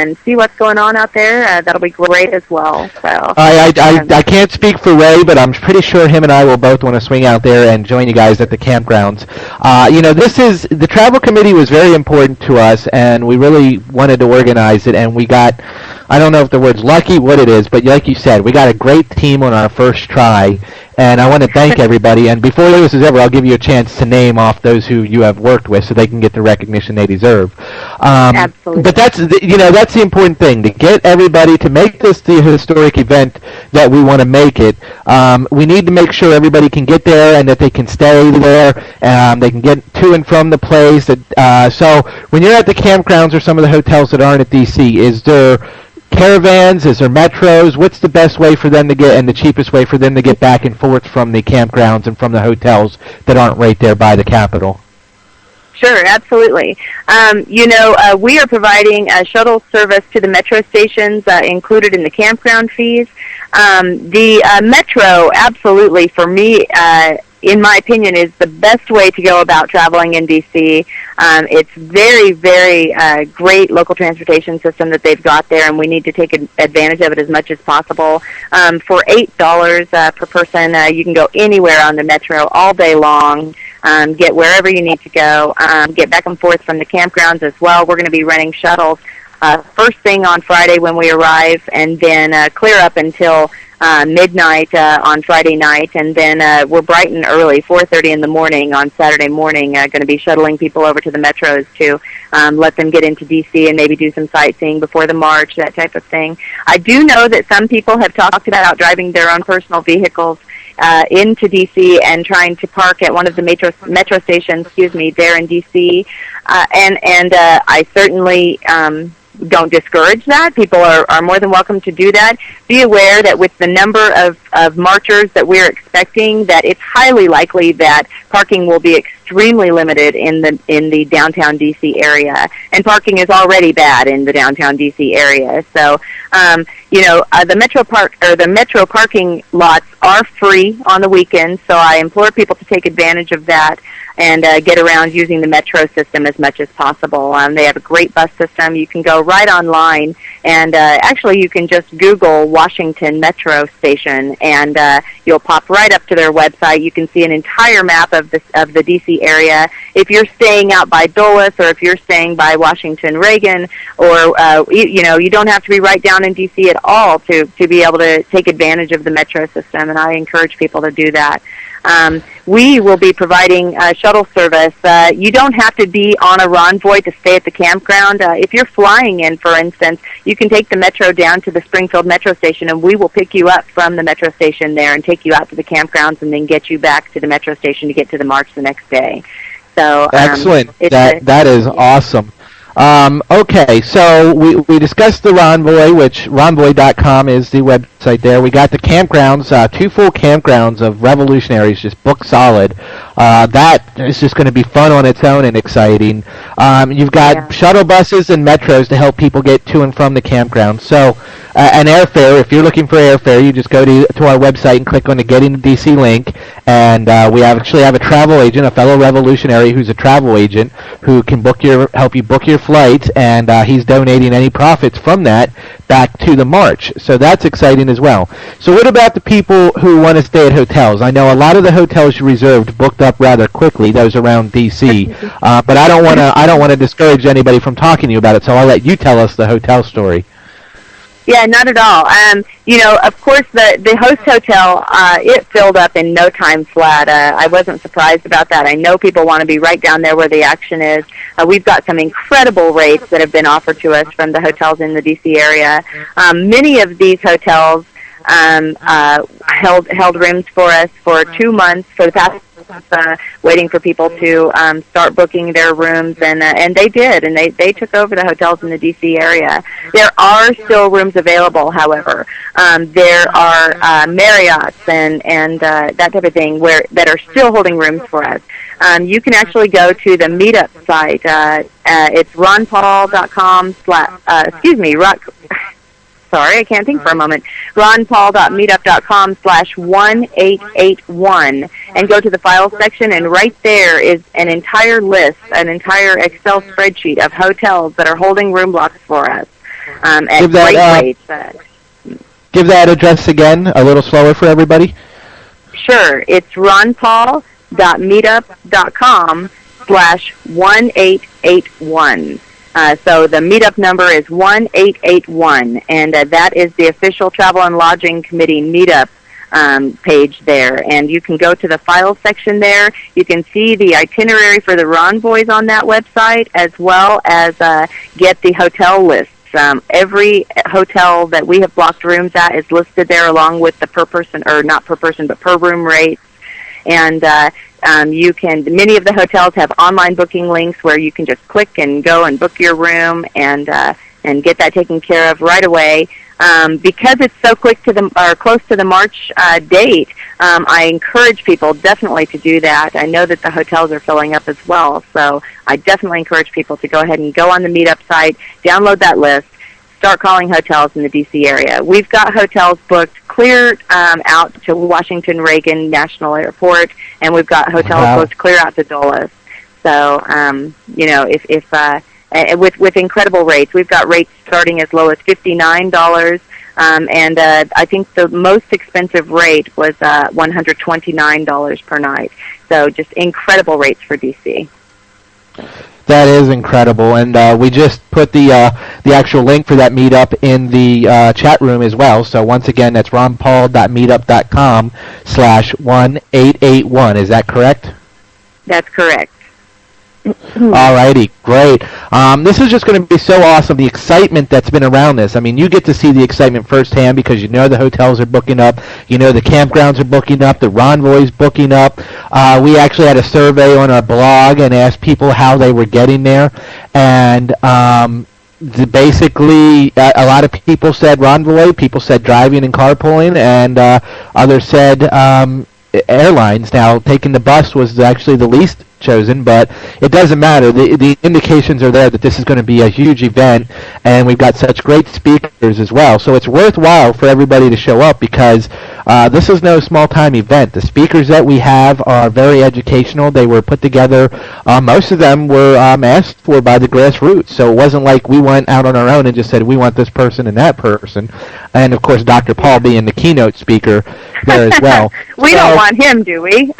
and see what's going on out there. That'll be great as well. So I can't speak for Ray, but I'm pretty sure him and I will both want to swing out there and join you guys at the campgrounds. The travel committee was very important to us, and we really wanted to organize it, and we got, I don't know if the word's lucky, what it is, but like you said, we got a great team on our first try, and I want to thank everybody. And before this is over, I'll give you a chance to name off those who you have worked with so they can get the recognition they deserve. Absolutely. But that's the important thing, to get everybody to make this the historic event that we want to make it. We need to make sure everybody can get there and that they can stay there. They can get to and from the place. So when you're at the campgrounds or some of the hotels that aren't at D.C., is there caravans? Is there metros? What's the best way for them to get, and the cheapest way for them to get back and forth from the campgrounds and from the hotels that aren't right there by the Capitol? Sure, absolutely. We are providing a shuttle service to the metro stations included in the campground fees. The metro, absolutely, for me, in my opinion, is the best way to go about traveling in D.C. It's very, very great local transportation system that they've got there, and we need to take advantage of it as much as possible. For $8 per person, you can go anywhere on the metro all day long, get wherever you need to go, get back and forth from the campgrounds as well. We're going to be running shuttles first thing on Friday when we arrive, and then clear up until midnight on Friday night, and then we're bright and early, 4:30 in the morning on Saturday morning, going to be shuttling people over to the metros to let them get into D.C. and maybe do some sightseeing before the march, that type of thing. I do know that some people have talked about driving their own personal vehicles into D.C. and trying to park at one of the metro stations, there in D.C. And I certainly don't discourage that. People are more than welcome to do that. Be aware that with the number of marchers that we're expecting, that it's highly likely that parking will be extremely limited in the downtown DC area, and parking is already bad in the downtown DC area. So, the metro parking lots are free on the weekends. So I implore people to take advantage of that and get around using the metro system as much as possible. They have a great bus system. You can go right online, and actually you can just Google Washington Metro Station, and you'll pop right up to their website. You can see an entire map of the D.C. area. If you're staying out by Dulles, or if you're staying by Washington Reagan, or you don't have to be right down in D.C. at all to be able to take advantage of the metro system, and I encourage people to do that. We will be providing shuttle service. You don't have to be on a Ronvoy to stay at the campground. If you're flying in, for instance, you can take the metro down to the Springfield Metro Station, and we will pick you up from the metro station there and take you out to the campgrounds and then get you back to the metro station to get to the march the next day. So excellent. That is awesome. Okay, so we discussed the Ronvoy, which ronvoy.com is the website there. We got the campgrounds, 2 full campgrounds of revolutionaries, just book solid. That is just going to be fun on its own and exciting. You've got shuttle buses and metros to help people get to and from the campground. So, an airfare, if you're looking for airfare, you just go to our website and click on the Getting to DC link, and we actually have a travel agent, a fellow revolutionary who's a travel agent, who can help you book your flights, and he's donating any profits from that back to the march. So that's exciting as well. So what about the people who want to stay at hotels? I know a lot of the hotels you reserved booked up rather quickly, those around DC, but I don't want to discourage anybody from talking to you about it, so I'll let you tell us the hotel story. Yeah, not at all. Of course, the host hotel, it filled up in no time flat. I wasn't surprised about that. I know people want to be right down there where the action is. We've got some incredible rates that have been offered to us from the hotels in the D.C. area. Many of these hotels held rooms for us for 2 months for the past waiting for people to start booking their rooms, and they did, and they took over the hotels in the D.C. area. There are still rooms available, however. There are Marriotts and that type of thing that are still holding rooms for us. You can actually go to the meetup site. It's ronpaul.com Sorry, I can't think for a moment. ronpaul.meetup.com/1881, and go to the files section, and right there is an entire list, an entire Excel spreadsheet of hotels that are holding room blocks for us. at great rates. Give that address again, a little slower for everybody. Sure. It's ronpaul.meetup.com/1881. So the meetup number is 1881, and that is the official Travel and Lodging Committee meetup page there. And you can go to the files section there. You can see the itinerary for the Ronvoys on that website, as well as get the hotel lists. Every hotel that we have blocked rooms at is listed there, along with the per person, or not per person, but per room rates. And many of the hotels have online booking links where you can just click and go and book your room and get that taken care of right away. Because it's so close to the March date, I encourage people definitely to do that. I know that the hotels are filling up as well, so I definitely encourage people to go ahead and go on the meetup site, download that list, start calling hotels in the D.C. area. We've got hotels booked clear out to Washington Reagan National Airport, and we've got hotels booked clear out to Dulles. So, with incredible rates. We've got rates starting as low as $59, and I think the most expensive rate was $129 per night. So just incredible rates for D.C. That is incredible, and we just put the actual link for that meetup in the chat room as well. So once again, that's ronpaul.meetup.com/1881. Is that correct? That's correct. Alrighty, great. This is just going to be so awesome, the excitement that's been around this. I mean, you get to see the excitement firsthand because you know the hotels are booking up, you know the campgrounds are booking up, the Ronvoys booking up. We actually had a survey on our blog and asked people how they were getting there, and basically a lot of people said Ronvoy, people said driving and carpooling, and others said airlines. Now, taking the bus was actually the least chosen, but it doesn't matter. The indications are there that this is going to be a huge event, and we've got such great speakers as well. So it's worthwhile for everybody to show up because this is no small-time event. The speakers that we have are very educational. They were put together. Most of them were asked for by the grassroots, so it wasn't like we went out on our own and just said we want this person and that person. And, of course, Dr. Paul being the keynote speaker there as well. We don't want him, do we?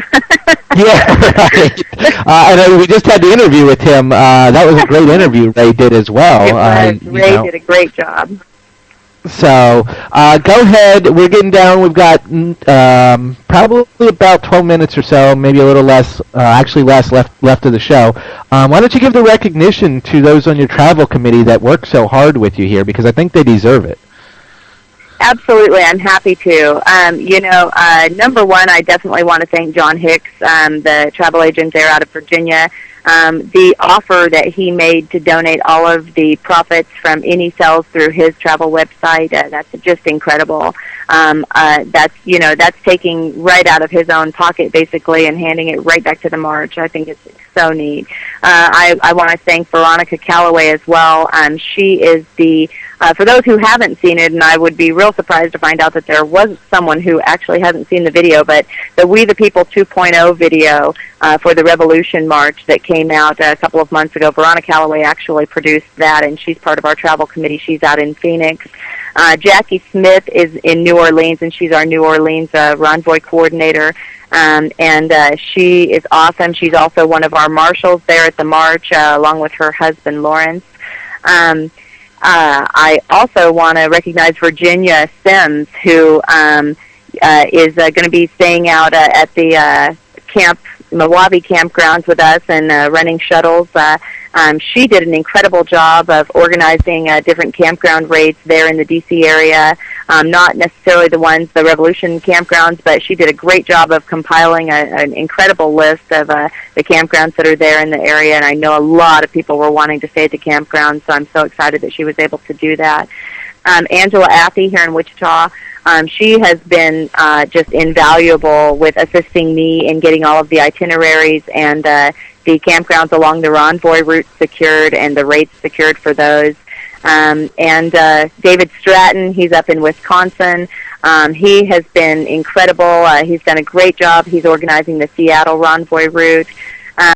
Yeah, right. And we just had the interview with him. That was a great interview Ray did as well. It was. Ray did a great job. So go ahead. We're getting down. We've got probably about 12 minutes or so, maybe a little less, actually less left of the show. Why don't you give the recognition to those on your travel committee that work so hard with you here, because I think they deserve it. Absolutely, I'm happy to. Number one, I definitely want to thank John Hicks, the travel agent there out of Virginia. The offer that he made to donate all of the profits from any sales through his travel website, that's just incredible. That's taking right out of his own pocket, basically, and handing it right back to the March. I think it's so neat. I want to thank Veronica Calloway as well. She is for those who haven't seen it, and I would be real surprised to find out that there was someone who actually hasn't seen the video, but the We the People 2.0 video for the Revolution March that came out a couple of months ago, Veronica Calloway actually produced that, and she's part of our travel committee. She's out in Phoenix. Jackie Smith is in New Orleans, and she's our New Orleans Ronvoy coordinator. And she is awesome. She's also one of our marshals there at the March, along with her husband, Lawrence. I also want to recognize Virginia Sims, who is going to be staying out at the Milwaukee campgrounds with us and running shuttles. She did an incredible job of organizing different campground rates there in the D.C. area. Not necessarily the Revolution campgrounds, but she did a great job of compiling an incredible list of the campgrounds that are there in the area, and I know a lot of people were wanting to stay at the campground, so I'm so excited that she was able to do that. Angela Affey here in Wichita, she has been just invaluable with assisting me in getting all of the itineraries and the campgrounds along the Ronvoy route secured and the rates secured for those. And David Stratton, he's up in Wisconsin. He has been incredible. He's done a great job. He's organizing the Seattle Ronvoy route.